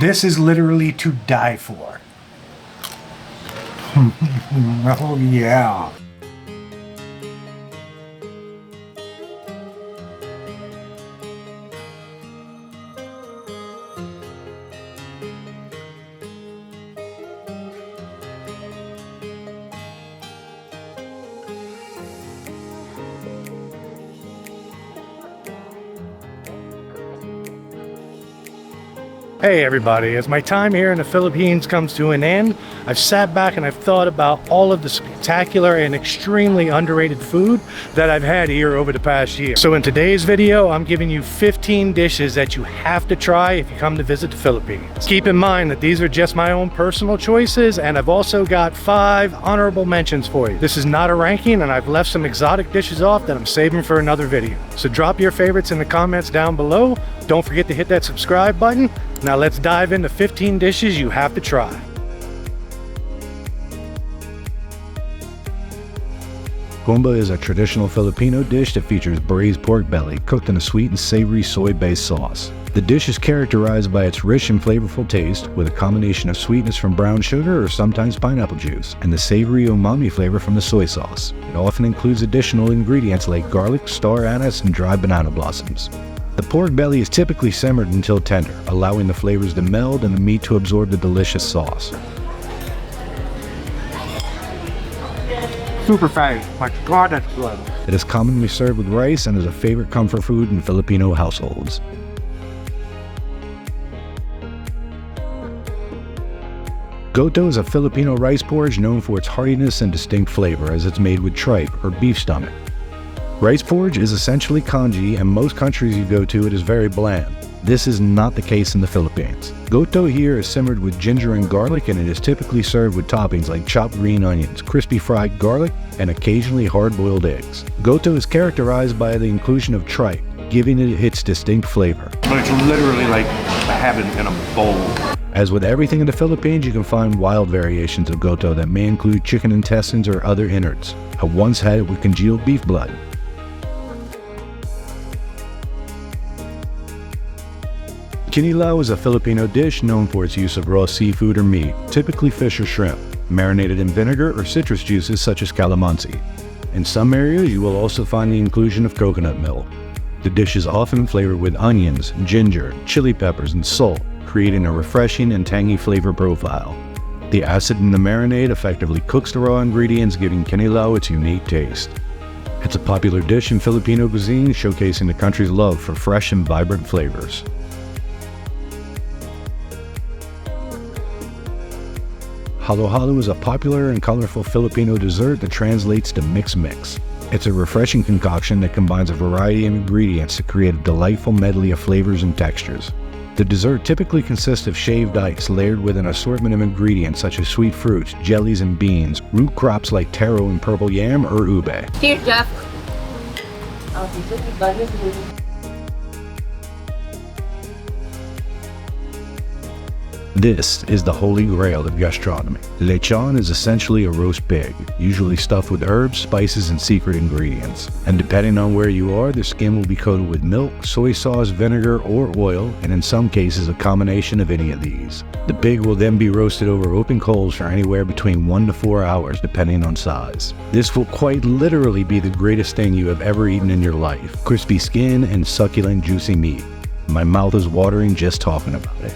This is literally to die for. Oh yeah. Hey everybody, as my time here in the Philippines comes to an end, I've sat back and I've thought about all of the spectacular and extremely underrated food that I've had here over the past year. So in today's video, I'm giving you 15 dishes that you have to try if you come to visit the Philippines. Keep in mind that these are just my own personal choices, and I've also got 5 honorable mentions for you. This is not a ranking, and I've left some exotic dishes off that I'm saving for another video. So drop your favorites in the comments down below. Don't forget to hit that subscribe button. Now let's dive into 15 dishes you have to try. Gumbo is a traditional Filipino dish that features braised pork belly cooked in a sweet and savory soy-based sauce. The dish is characterized by its rich and flavorful taste, with a combination of sweetness from brown sugar or sometimes pineapple juice, and the savory umami flavor from the soy sauce. It often includes additional ingredients like garlic, star anise, and dried banana blossoms. The pork belly is typically simmered until tender, allowing the flavors to meld and the meat to absorb the delicious sauce. Super fatty. My God, that's good. It is commonly served with rice and is a favorite comfort food in Filipino households. Goto is a Filipino rice porridge known for its heartiness and distinct flavor, as it's made with tripe or beef stomach. Rice porridge is essentially congee, and most countries you go to it is very bland. This is not the case in the Philippines. Goto here is simmered with ginger and garlic, and it is typically served with toppings like chopped green onions, crispy fried garlic, and occasionally hard-boiled eggs. Goto is characterized by the inclusion of tripe, giving it its distinct flavor. But it's literally like having in a bowl. As with everything in the Philippines, you can find wild variations of goto that may include chicken intestines or other innards. I once had it with congealed beef blood. Kinilaw is a Filipino dish known for its use of raw seafood or meat, typically fish or shrimp, marinated in vinegar or citrus juices such as calamansi. In some areas, you will also find the inclusion of coconut milk. The dish is often flavored with onions, ginger, chili peppers, and salt, creating a refreshing and tangy flavor profile. The acid in the marinade effectively cooks the raw ingredients, giving kinilaw its unique taste. It's a popular dish in Filipino cuisine, showcasing the country's love for fresh and vibrant flavors. Halo-halo is a popular and colorful Filipino dessert that translates to mix-mix. It's a refreshing concoction that combines a variety of ingredients to create a delightful medley of flavors and textures. The dessert typically consists of shaved ice layered with an assortment of ingredients such as sweet fruits, jellies, and beans, root crops like taro and purple yam or ube. Here, Jeff. This is the holy grail of gastronomy. Lechon is essentially a roast pig, usually stuffed with herbs, spices, and secret ingredients. And depending on where you are, the skin will be coated with milk, soy sauce, vinegar, or oil, and in some cases a combination of any of these. The pig will then be roasted over open coals for anywhere between 1 to 4 hours, depending on size. This will quite literally be the greatest thing you have ever eaten in your life. Crispy skin and succulent, juicy meat. My mouth is watering just talking about it.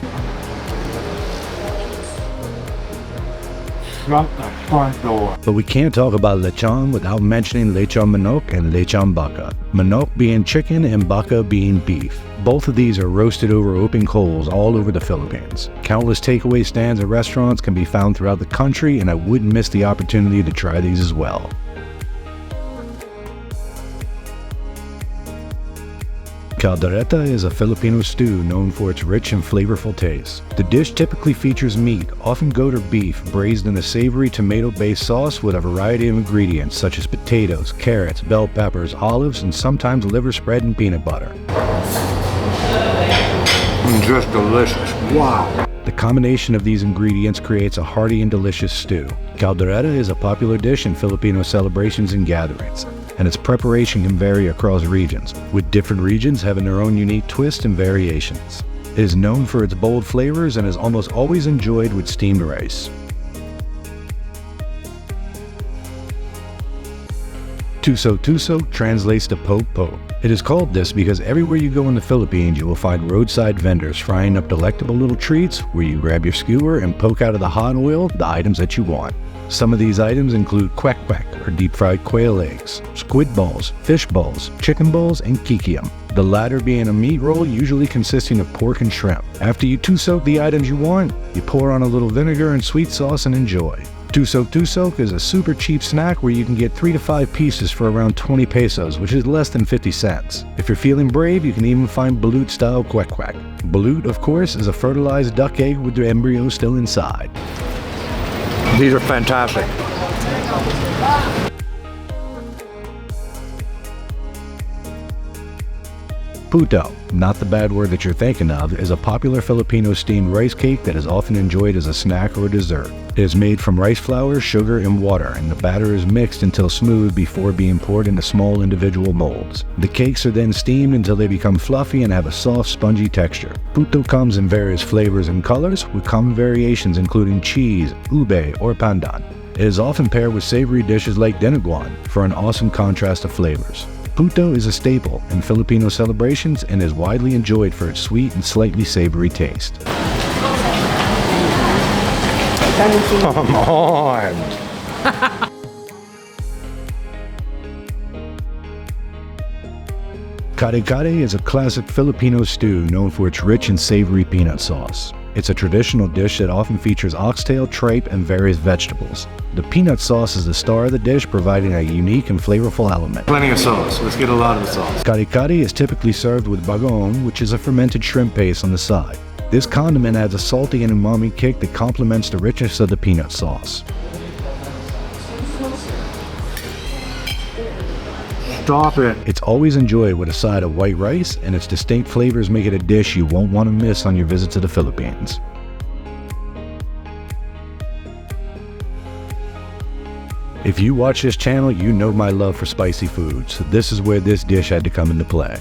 Shut the front door. But we can't talk about lechon without mentioning lechon manok and lechon baka. Manok being chicken and baka being beef. Both of these are roasted over open coals all over the Philippines. Countless takeaway stands at restaurants can be found throughout the country, and I wouldn't miss the opportunity to try these as well. Caldereta is a Filipino stew known for its rich and flavorful taste. The dish typically features meat, often goat or beef, braised in a savory tomato-based sauce with a variety of ingredients such as potatoes, carrots, bell peppers, olives, and sometimes liver spread and peanut butter. Just delicious. Wow. The combination of these ingredients creates a hearty and delicious stew. Caldereta is a popular dish in Filipino celebrations and gatherings, and its preparation can vary across regions, with different regions having their own unique twists and variations. It is known for its bold flavors and is almost always enjoyed with steamed rice. Tuso translates to po. It is called this because everywhere you go in the Philippines, you will find roadside vendors frying up delectable little treats where you grab your skewer and poke out of the hot oil the items that you want. Some of these items include kwek or deep-fried quail eggs, squid balls, fish balls, chicken balls, and kikiam, the latter being a meat roll usually consisting of pork and shrimp. After you tuso the items you want, you pour on a little vinegar and sweet sauce and enjoy. Tuso is a super cheap snack where you can get 3 to 5 pieces for around 20 pesos, which is less than 50 cents. If you're feeling brave, you can even find balut-style kwek. Balut, of course, is a fertilized duck egg with the embryo still inside. These are fantastic. Puto, not the bad word that you're thinking of, is a popular Filipino steamed rice cake that is often enjoyed as a snack or a dessert. It is made from rice flour, sugar, and water, and the batter is mixed until smooth before being poured into small individual molds. The cakes are then steamed until they become fluffy and have a soft, spongy texture. Puto comes in various flavors and colors, with common variations including cheese, ube, or pandan. It is often paired with savory dishes like dinuguan for an awesome contrast of flavors. Puto is a staple in Filipino celebrations and is widely enjoyed for its sweet and slightly savory taste. Come on. Kare is a classic Filipino stew known for its rich and savory peanut sauce. It's a traditional dish that often features oxtail, tripe, and various vegetables. The peanut sauce is the star of the dish, providing a unique and flavorful element. Plenty of sauce. Let's get a lot of the sauce. Kare is typically served with bagoong, which is a fermented shrimp paste on the side. This condiment adds a salty and umami kick that complements the richness of the peanut sauce. Stop it. It's always enjoyed with a side of white rice, and its distinct flavors make it a dish you won't want to miss on your visit to the Philippines. If you watch this channel, you know my love for spicy foods. This is where this dish had to come into play.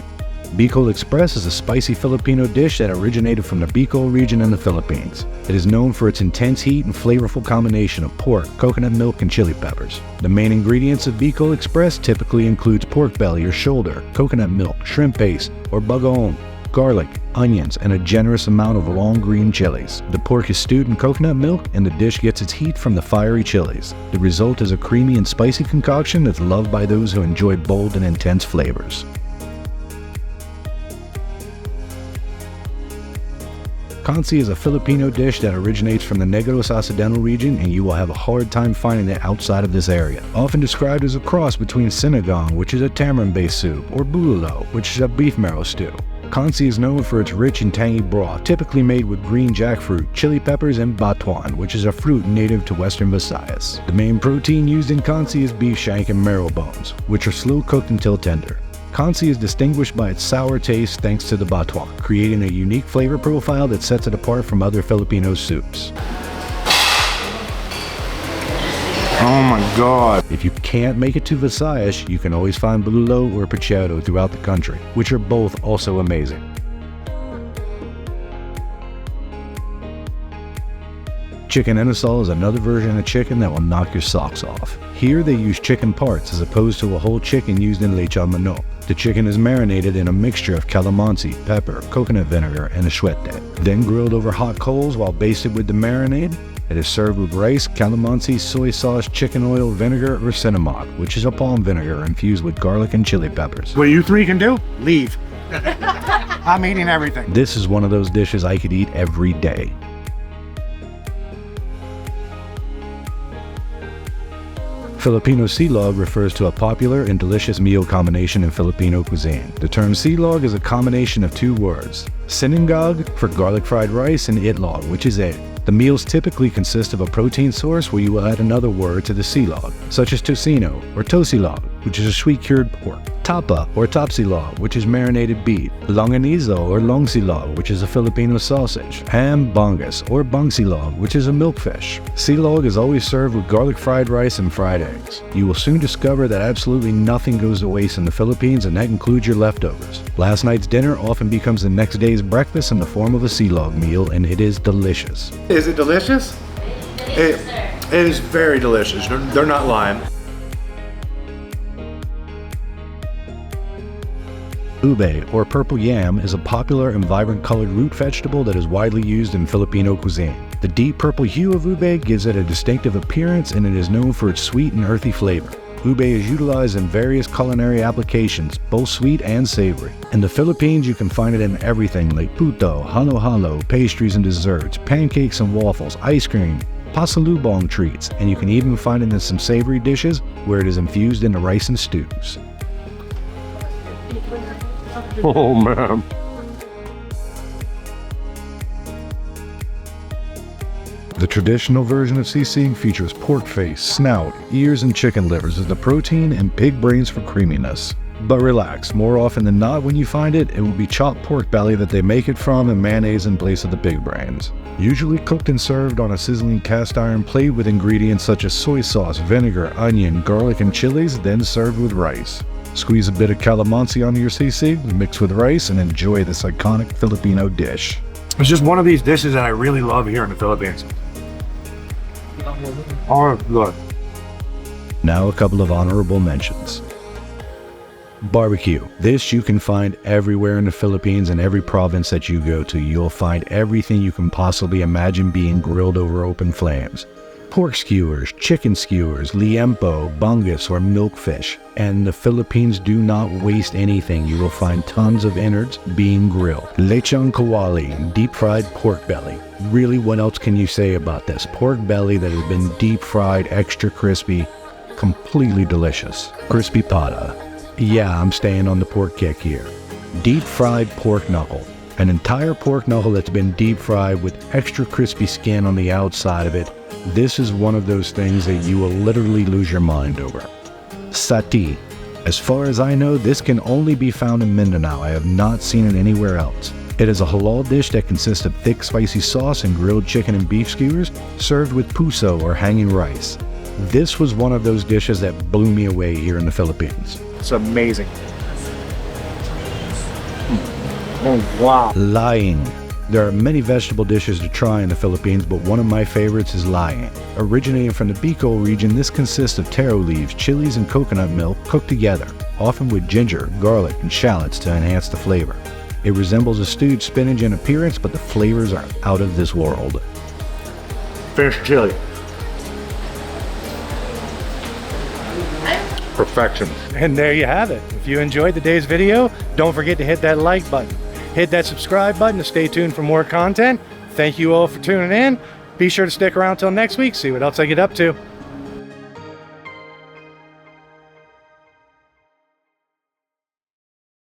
Bicol Express is a spicy Filipino dish that originated from the Bicol region in the Philippines. It is known for its intense heat and flavorful combination of pork, coconut milk, and chili peppers. The main ingredients of Bicol Express typically includes pork belly or shoulder, coconut milk, shrimp paste, or bagoong, garlic, onions, and a generous amount of long green chilies. The pork is stewed in coconut milk, and the dish gets its heat from the fiery chilies. The result is a creamy and spicy concoction that's loved by those who enjoy bold and intense flavors. Kansi is a Filipino dish that originates from the Negros Occidental region, and you will have a hard time finding it outside of this area. Often described as a cross between sinigang, which is a tamarind-based soup, or bulalo, which is a beef marrow stew. Kansi is known for its rich and tangy broth, typically made with green jackfruit, chili peppers, and batuan, which is a fruit native to western Visayas. The main protein used in kansi is beef shank and marrow bones, which are slow cooked until tender. Kansi is distinguished by its sour taste thanks to the batuan, creating a unique flavor profile that sets it apart from other Filipino soups. Oh my God. If you can't make it to Visayas, you can always find bulalo or puchero throughout the country, which are both also amazing. Chicken inasal is another version of chicken that will knock your socks off. Here they use chicken parts as opposed to a whole chicken used in lechon manok. The chicken is marinated in a mixture of calamansi, pepper, coconut vinegar, and ashuete. Then grilled over hot coals while basted with the marinade. It is served with rice, calamansi, soy sauce, chicken oil, vinegar, or cinnamon, which is a palm vinegar infused with garlic and chili peppers. What you three can do? Leave. I'm eating everything. This is one of those dishes I could eat every day. Filipino silog refers to a popular and delicious meal combination in Filipino cuisine. The term silog is a combination of two words, siningag for garlic fried rice and itlog, which is egg. The meals typically consist of a protein source where you will add another word to the silog, such as tocino or tosilog. which is a sweet cured pork. Tapa or tapsilog, which is marinated beef. Longanizo or longsilog, which is a Filipino sausage. And bangus or bangsilog, which is a milkfish. Silog is always served with garlic fried rice and fried eggs. You will soon discover that absolutely nothing goes to waste in the Philippines, and that includes your leftovers. Last night's dinner often becomes the next day's breakfast in the form of a silog meal, and it is delicious. Is it delicious? It is very delicious. They're not lying. Ube, or purple yam, is a popular and vibrant colored root vegetable that is widely used in Filipino cuisine. The deep purple hue of ube gives it a distinctive appearance, and it is known for its sweet and earthy flavor. Ube is utilized in various culinary applications, both sweet and savory. In the Philippines, you can find it in everything like puto, halo-halo, pastries and desserts, pancakes and waffles, ice cream, pasalubong treats, and you can even find it in some savory dishes where it is infused into rice and stews. Oh man. The traditional version of sisig features pork face, snout, ears, and chicken livers as the protein, and pig brains for creaminess. But relax, more often than not when you find it, it will be chopped pork belly that they make it from and mayonnaise in place of the pig brains. Usually cooked and served on a sizzling cast iron plate with ingredients such as soy sauce, vinegar, onion, garlic, and chilies, then served with rice. Squeeze a bit of calamansi onto your sisig, mix with rice, and enjoy this iconic Filipino dish. It's just one of these dishes that I really love here in the Philippines. Oh, it's good. Now a couple of honorable mentions. Barbecue. This you can find everywhere in the Philippines, and every province that you go to. You'll find everything you can possibly imagine being grilled over open flames. Pork skewers, chicken skewers, liempo, bangus, or milkfish. And the Philippines do not waste anything. You will find tons of innards being grilled. Lechon kawali, deep fried pork belly. Really, what else can you say about this? Pork belly that has been deep fried, extra crispy, completely delicious. Crispy pata. Yeah, I'm staying on the pork kick here. Deep fried pork knuckle. An entire pork knuckle that's been deep fried with extra crispy skin on the outside of it. This is one of those things that you will literally lose your mind over. Sati. As far as I know, this can only be found in Mindanao. I have not seen it anywhere else. It is a halal dish that consists of thick spicy sauce and grilled chicken and beef skewers, served with puso or hanging rice. This was one of those dishes that blew me away here in the Philippines. It's amazing. Oh, wow. Laing. There are many vegetable dishes to try in the Philippines, but one of my favorites is laing. Originating from the Bicol region, this consists of taro leaves, chilies, and coconut milk cooked together, often with ginger, garlic, and shallots to enhance the flavor. It resembles a stewed spinach in appearance, but the flavors are out of this world. Fish chili. Perfection. And there you have it. If you enjoyed today's video, don't forget to hit that like button. Hit that subscribe button to stay tuned for more content. Thank you all for tuning in. Be sure to stick around till next week, see what else I get up to.